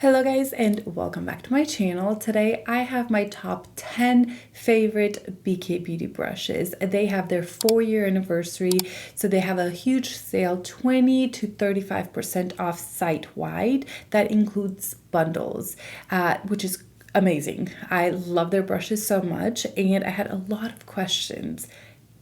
Hello guys and welcome back to my channel. Today I have my top 10 favorite BkBeauty brushes. They have their 4-year anniversary, so they have a huge sale, 20 to 35% off site-wide. That includes bundles, which is amazing. I love their brushes so much and I had a lot of questions.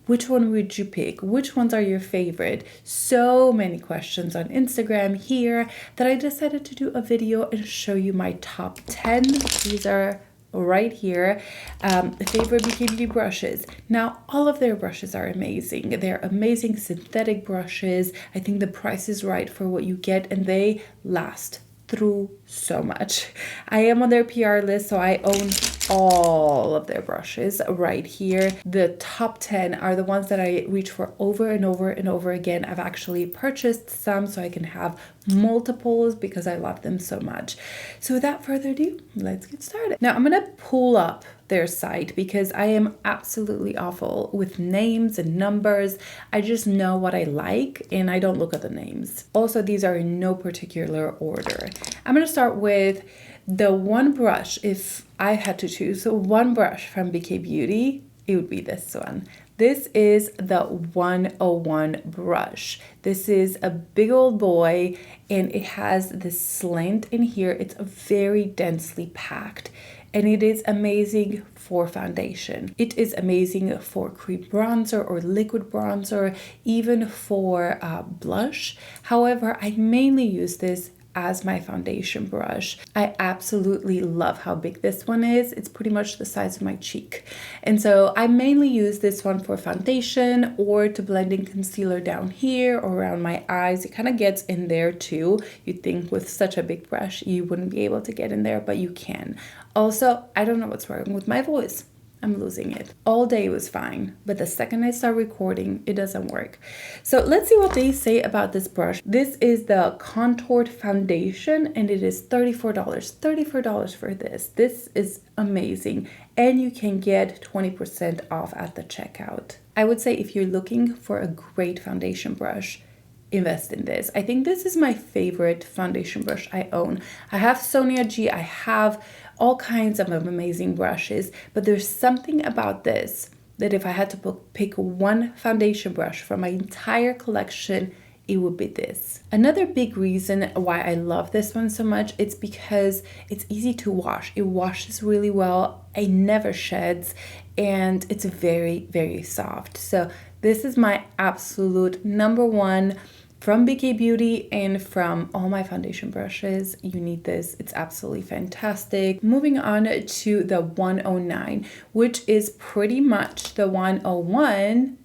Which one would you pick? Which ones are your favorite? So many questions on Instagram here that I decided to do a video and show you my top 10. These are right here, favorite BkBeauty brushes. Now, all of their brushes are amazing. They're amazing synthetic brushes. I think the price is right for what you get and they last through so much. I am on their PR list, so I own all of their brushes right here. The top 10 are the ones that I reach for over and over and over again. I've actually purchased some so I can have multiples because I love them so much. So without further ado, let's get started. Now I'm gonna pull up their site because I am absolutely awful with names and numbers. I just know what I like and I don't look at the names. Also, these are in no particular order. I'm gonna start with the one brush. If I had to choose one brush from BkBeauty, it would be this one. This is the 101 brush. This is a big old boy and it has this slant in here. It's very densely packed and it is amazing for foundation. It is amazing for cream bronzer or liquid bronzer, even for blush. However, I mainly use this as my foundation brush. I absolutely love how big this one is. It's pretty much the size of my cheek. And so I mainly use this one for foundation or to blend in concealer down here or around my eyes. It kind of gets in there too. You'd think with such a big brush you wouldn't be able to get in there, but you can. Also, I don't know what's wrong with my voice. I'm losing it. All day was fine, but the second I start recording, it doesn't work. So let's see what they say about this brush. This is the Contoured Foundation and it is $34. $34 for this. This is amazing. And you can get 20% off at the checkout. I would say if you're looking for a great foundation brush, invest in this. I think this is my favorite foundation brush I own. I have Sonia G. I have all kinds of amazing brushes, but there's something about this that if I had to pick one foundation brush from my entire collection, it would be this. Another big reason why I love this one so much, it's because it's easy to wash. It washes really well, it never sheds, and it's very, very soft. So this is my absolute number one from BkBeauty and from all my foundation brushes. You need this. It's absolutely fantastic. Moving on to the 109, which is pretty much the 101,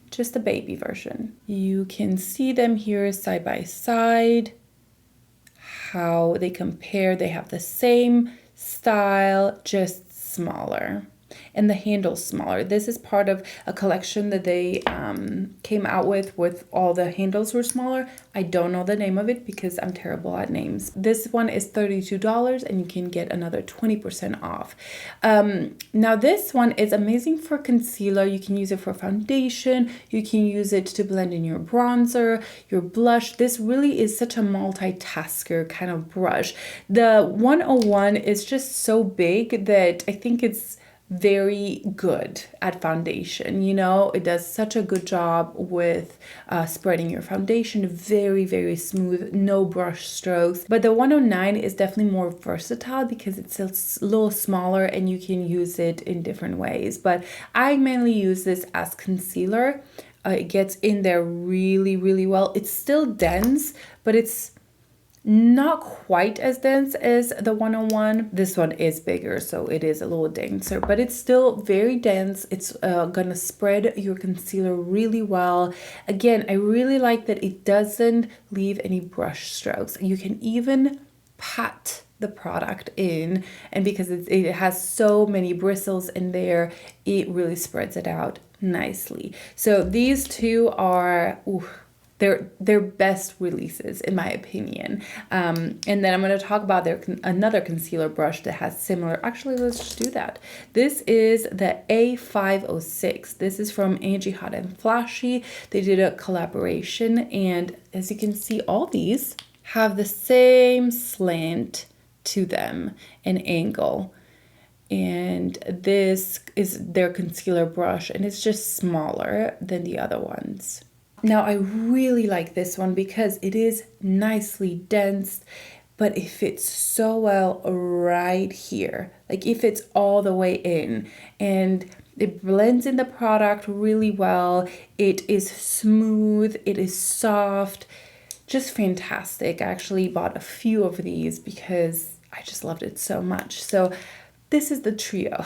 just the baby version. You can see them here side by side, how they compare. They have the same style, just smaller. And the handle's smaller. This is part of a collection that they came out with all the handles were smaller. I don't know the name of it because I'm terrible at names. This one is $32 and you can get another 20% off. Now this one is amazing for concealer. You can use it for foundation. You can use it to blend in your bronzer, your blush. This really is such a multitasker kind of brush. The 101 is just so big that I think it's very good at foundation. You know, it does such a good job with spreading your foundation. Very, very smooth, no brush strokes. But the 109 is definitely more versatile because it's a little smaller and you can use it in different ways. But I mainly use this as concealer. It gets in there really, really well. It's still dense, but it's not quite as dense as the 101. This one is bigger, so it is a little denser, but it's still very dense. It's gonna spread your concealer really well. Again, I really like that it doesn't leave any brush strokes. You can even pat the product in, and because it has so many bristles in there, it really spreads it out nicely. So these two are their best releases in my opinion. And then I'm going to talk about another concealer brush that has similar. Actually, let's just do that. This is the A506. This is from ANGIE Hot and Flashy. They did a collaboration, and as you can see, all these have the same slant to them, an angle. And this is their concealer brush, and it's just smaller than the other ones. Now, I really like this one because it is nicely dense, but it fits so well right here. Like it fits all the way in, and it blends in the product really well. It is smooth, it is soft, just fantastic. I actually bought a few of these because I just loved it so much. So this is the trio.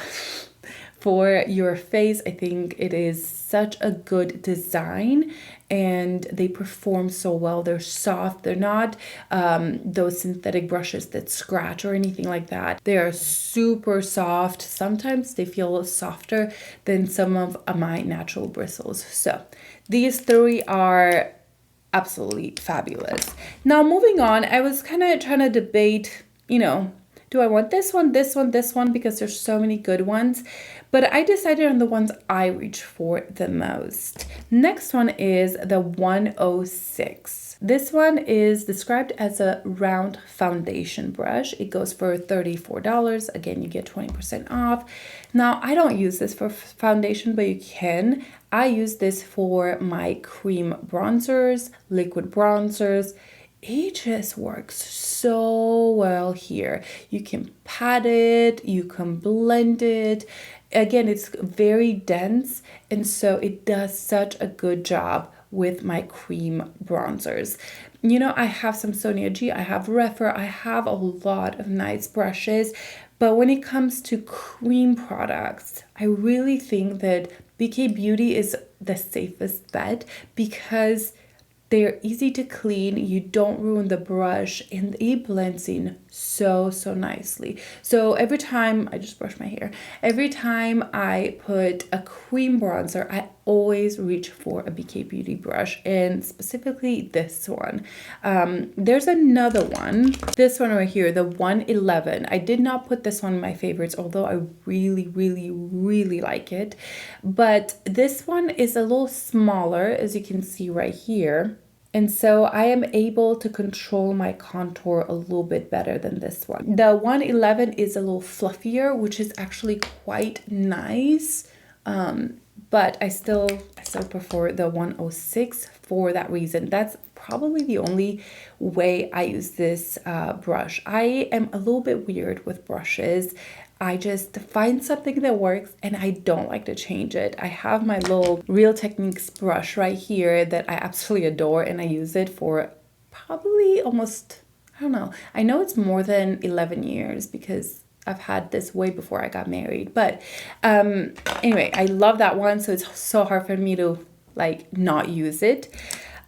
For your face, I think it is such a good design, and they perform so well. They're soft. They're not those synthetic brushes that scratch or anything like that. They are super soft. Sometimes they feel softer than some of my natural bristles. So these three are absolutely fabulous. Now moving on, I was kind of trying to debate, do I want this one, this one, this one, because there's so many good ones. But I decided on the ones I reach for the most. Next one is the 106. This one is described as a round foundation brush. It goes for $34. Again, you get 20% off. Now, I don't use this for foundation, but you can. I use this for my cream bronzers, liquid bronzers. It just works so well here. You can pat it, you can blend it. Again, it's very dense, and so it does such a good job with my cream bronzers. I have some Sonia G, I have Refer, I have a lot of nice brushes, but when it comes to cream products, I really think that BkBeauty is the safest bet because they're easy to clean, you don't ruin the brush, and it blends in so nicely. So every time, I just brush my hair, every time I put a cream bronzer, I always reach for a BkBeauty brush, and specifically this one. There's another one, this one right here, the 111. I did not put this one in my favorites, although I really like it. But this one is a little smaller, as you can see right here. And so I am able to control my contour a little bit better than this one. The 111 is a little fluffier, which is actually quite nice. But I still prefer the 106 for that reason. That's probably the only way I use this brush. I am a little bit weird with brushes. I just find something that works and I don't like to change it. I have my little Real Techniques brush right here that I absolutely adore, and I use it for probably almost, I don't know. I know it's more than 11 years because I've had this way before I got married. But anyway, I love that one. So it's so hard for me to not use it.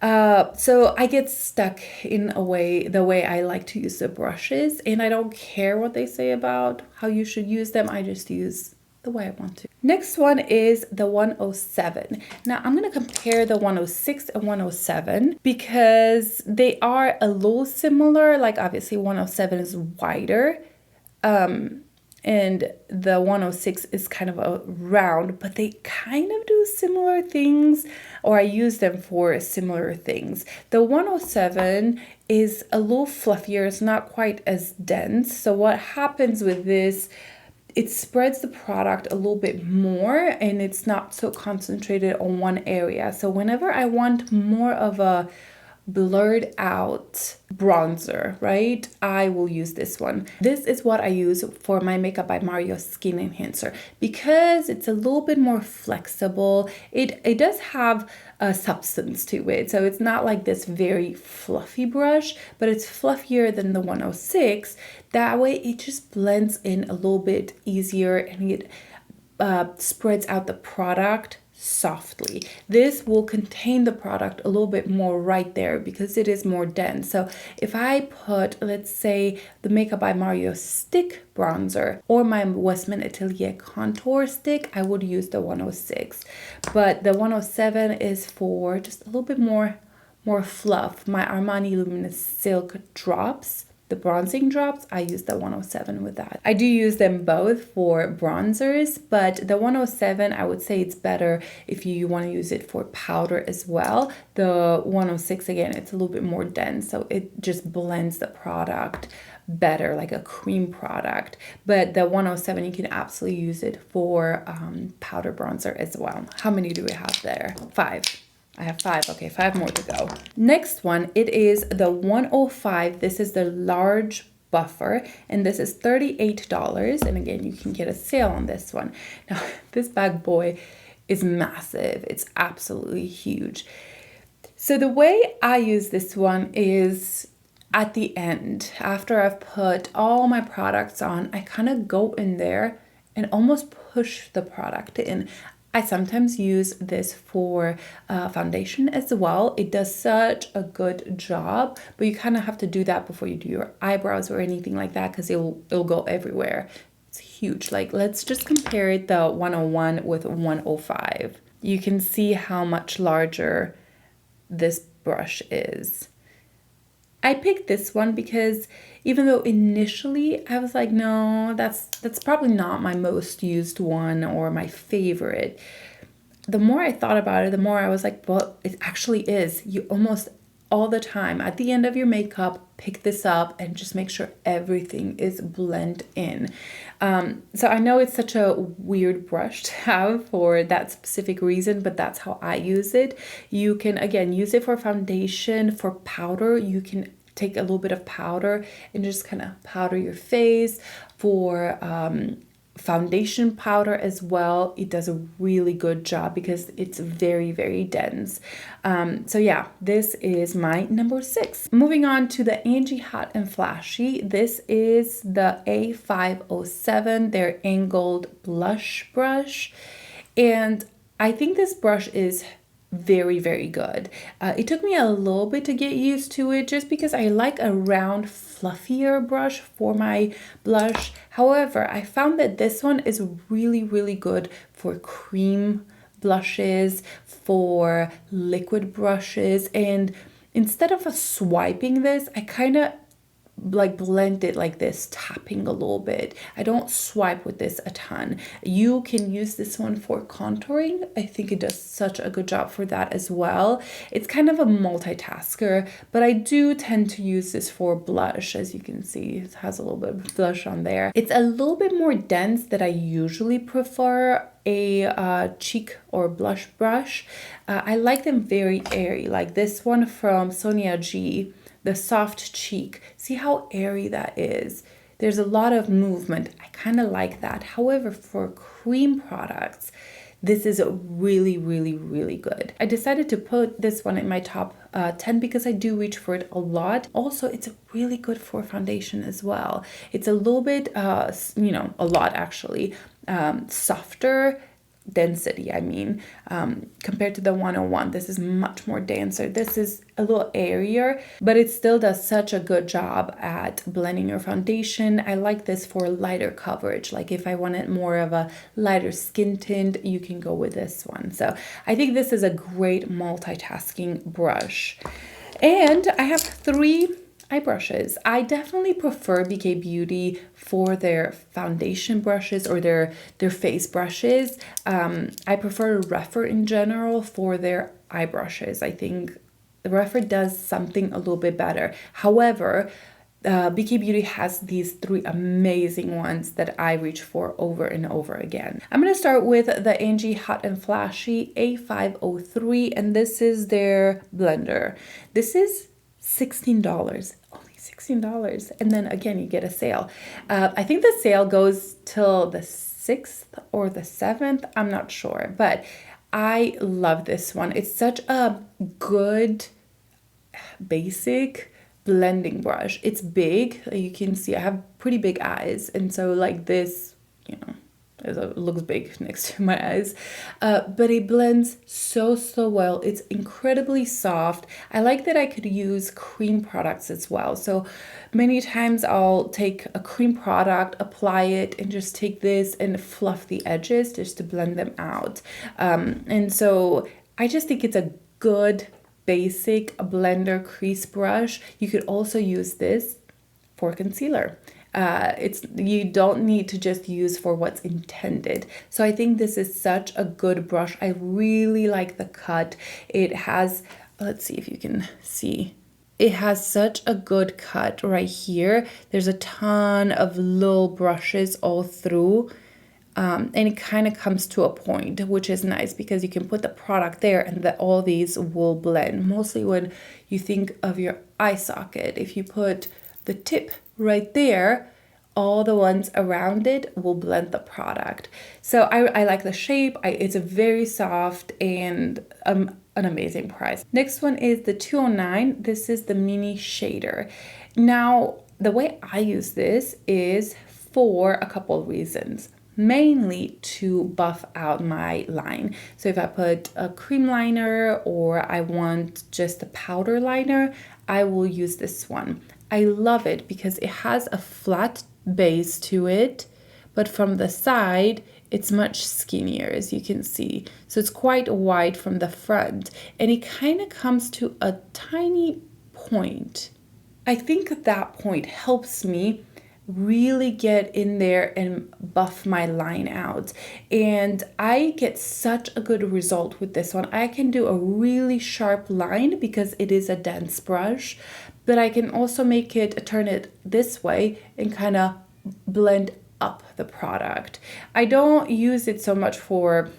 So I get stuck in a way, the way I like to use the brushes, and I don't care what they say about how you should use them. I just use the way I want to. Next one is the 107. Now I'm going to compare the 106 and 107 because they are a little similar. Like obviously 107 is wider. And the 106 is kind of a round, but they kind of do similar things, or I use them for similar things. The 107 is a little fluffier, it's not quite as dense. So what happens with this, it spreads the product a little bit more and it's not so concentrated on one area. So whenever I want more of a blurred out bronzer, right, I will use this one. This is what I use for my Makeup by Mario Skin Enhancer because it's a little bit more flexible. It does have a substance to it, so it's not like this very fluffy brush, but it's fluffier than the 106. That way it just blends in a little bit easier and it spreads out the product softly. This will contain the product a little bit more right there because it is more dense. So if I put, let's say, the Makeup by Mario stick bronzer or my Westman Atelier contour stick, I would use the 106. But the 107 is for just a little bit more fluff. My Armani Luminous Silk drops, the bronzing drops, I use the 107 with that. I do use them both for bronzers, but the 107, I would say it's better if you want to use it for powder as well. The 106, again, it's a little bit more dense, so it just blends the product better, like a cream product. But the 107, you can absolutely use it for powder bronzer as well. How many do we have there? 5. I have 5. Okay, 5 more to go. Next one, it is the 105. This is the large buffer, and this is $38. And again, you can get a sale on this one. Now, this bad boy is massive. It's absolutely huge. So the way I use this one is at the end, after I've put all my products on, I kind of go in there and almost push the product in. I sometimes use this for foundation as well. It does such a good job, but you kind of have to do that before you do your eyebrows or anything like that, because it'll go everywhere. It's huge. Like, let's just compare it, the 101 with 105. You can see how much larger this brush is. I picked this one because even though initially I was like, no, that's probably not my most used one or my favorite. The more I thought about it, the more I was like, well, it actually is. You almost all the time at the end of your makeup, pick this up and just make sure everything is blend in. So I know it's such a weird brush to have for that specific reason, but that's how I use it. You can, again, use it for foundation, for powder. You can take a little bit of powder and just kind of powder your face. For foundation powder as well, it does a really good job because it's very, very dense. So yeah, this is my number 6. Moving on to the ANGIE Hot and Flashy. This is the A507, their angled blush brush. And I think this brush is very, very good. It took me a little bit to get used to it just because I like a round, fluffier brush for my blush. However, I found that this one is really, really good for cream blushes, for liquid brushes, and instead of swiping this, I kind of like blend it like this, tapping a little bit. I don't swipe with this a ton. You can use this one for contouring. I think it does such a good job for that as well. It's kind of a multitasker, but I do tend to use this for blush. As you can see, it has a little bit of blush on there. It's a little bit more dense than I usually prefer a cheek or blush brush. I like them very airy, like this one from Sonia G, the soft cheek. See how airy that is? There's a lot of movement. I kind of like that. However, for cream products, this is really, really, really good. I decided to put this one in my top 10 because I do reach for it a lot. Also, it's really good for foundation as well. It's a little bit, a lot actually, softer density, compared to the 101. This is much more denser. This is a little airier, but it still does such a good job at blending your foundation. I like this for lighter coverage. Like if I wanted more of a lighter skin tint, you can go with this one. So I think this is a great multitasking brush. And I have 3 eye brushes. I definitely prefer BkBeauty for their foundation brushes or their face brushes. I prefer Refer in general for their eye brushes. I think the Refer does something a little bit better. However, BkBeauty has these 3 amazing ones that I reach for over and over again. I'm going to start with the ANGIE Hot and Flashy A503, and this is their blender. This is $16, only $16. And then again, you get a sale. I think the sale goes till the 6th or the 7th. I'm not sure, but I love this one. It's such a good basic blending brush. It's big. You can see I have pretty big eyes. And so like this, it looks big next to my eyes, but it blends so well. It's incredibly soft. I like that I could use cream products as well. So many times I'll take a cream product, apply it, and just take this and fluff the edges just to blend them out. And so I just think it's a good basic blender crease brush. You could also use this for concealer. You don't need to just use for what's intended. So I think this is such a good brush. I really like the cut. It has, let's see if you can see, it has such a good cut right here. There's a ton of little brushes all through. And it kind of comes to a point, which is nice because you can put the product there and all these will blend. Mostly when you think of your eye socket, if you put the tip right there, all the ones around it will blend the product. So I like the shape. It's a very soft and an amazing price. Next one is the 209. This is the mini shader. Now, the way I use this is for a couple of reasons. Mainly to buff out my line. So if I put a cream liner or I want just a powder liner, I will use this one. I love it because it has a flat base to it, but from the side, it's much skinnier, as you can see. So it's quite wide from the front, and it kind of comes to a tiny point. I think that point helps me really get in there and buff my line out, and I get such a good result with this one. I can do a really sharp line because it is a dense brush, but I can also make it, turn it this way and kind of blend up the product. I don't use it so much for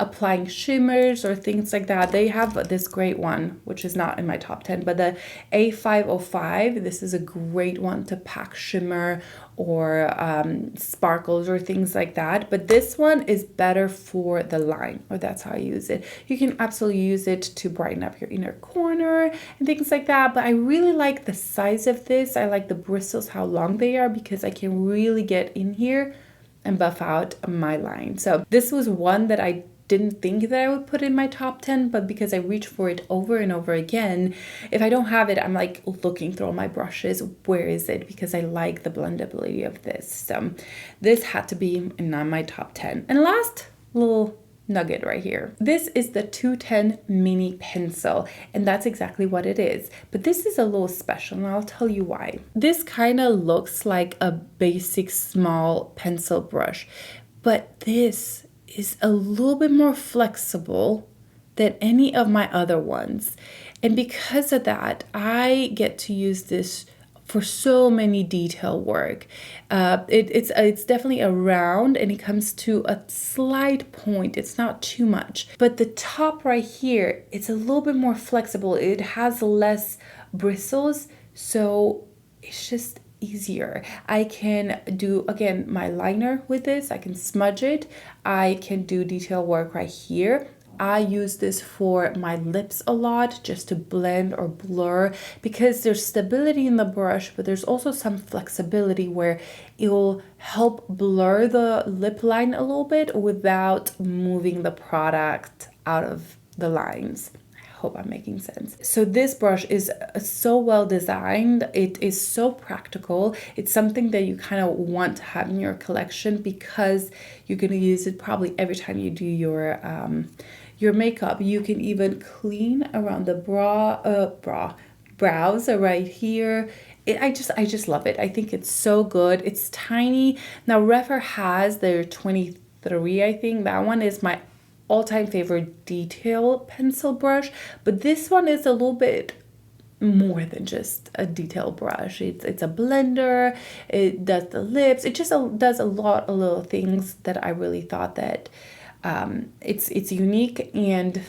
applying shimmers or things like that. They have this great one, which is not in my top 10, but the A505, this is a great one to pack shimmer or sparkles or things like that. But this one is better for the line, or that's how I use it. You can absolutely use it to brighten up your inner corner and things like that. But I really like the size of this. I like the bristles, how long they are, because I can really get in here and buff out my line. So this was one that I didn't think that I would put in my top 10, but because I reach for it over and over again, if I don't have it, I'm like looking through all my brushes, where is it? Because I like the blendability of this. So this had to be in my top 10. And last little nugget right here. This is the 210 mini pencil, and that's exactly what it is. But this is a little special, and I'll tell you why. This kind of looks like a basic small pencil brush, but this is a little bit more flexible than any of my other ones. And because of that, I get to use this for so many detail work. It's definitely a round, and it comes to a slight point. It's not too much. But the top right here, it's a little bit more flexible. It has less bristles, so it's just easier. I can do, again, my liner with this. I can smudge it. I can do detail work right here. I use this for my lips a lot, just to blend or blur, because there's stability in the brush, but there's also some flexibility where it will help blur the lip line a little bit without moving the product out of the lines. Hope I'm making sense. So this brush is so well designed. It is so practical. It's something that you kind of want to have in your collection because you're going to use it probably every time you do your makeup. You can even clean around the brows right here. I just love it. I think it's so good. It's tiny. Now Refer has their 23, I think. That one is my all-time favorite detail pencil brush, but this one is a little bit more than just a detail brush. It's a blender. It does the lips. It just does a lot of little things that I really thought that it's unique and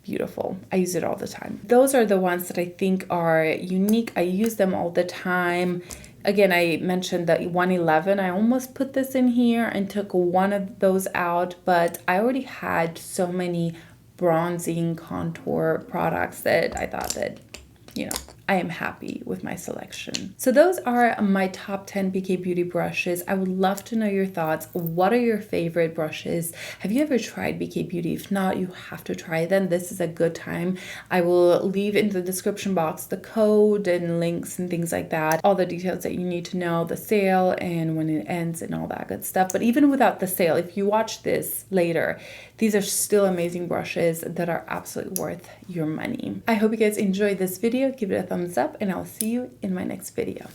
beautiful. I use it all the time. Those are the ones that I think are unique. I use them all the time. Again, I mentioned that 111, I almost put this in here and took one of those out, but I already had so many bronzing contour products that I thought that, I am happy with my selection. So those are my top 10 BkBeauty brushes. I would love to know your thoughts. What are your favorite brushes? Have you ever tried BkBeauty? If not, you have to try them. This is a good time. I will leave in the description box the code and links and things like that. All the details that you need to know, the sale and when it ends and all that good stuff. But even without the sale, if you watch this later, these are still amazing brushes that are absolutely worth your money. I hope you guys enjoyed this video. Give it a thumbs up, and I'll see you in my next video.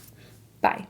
Bye.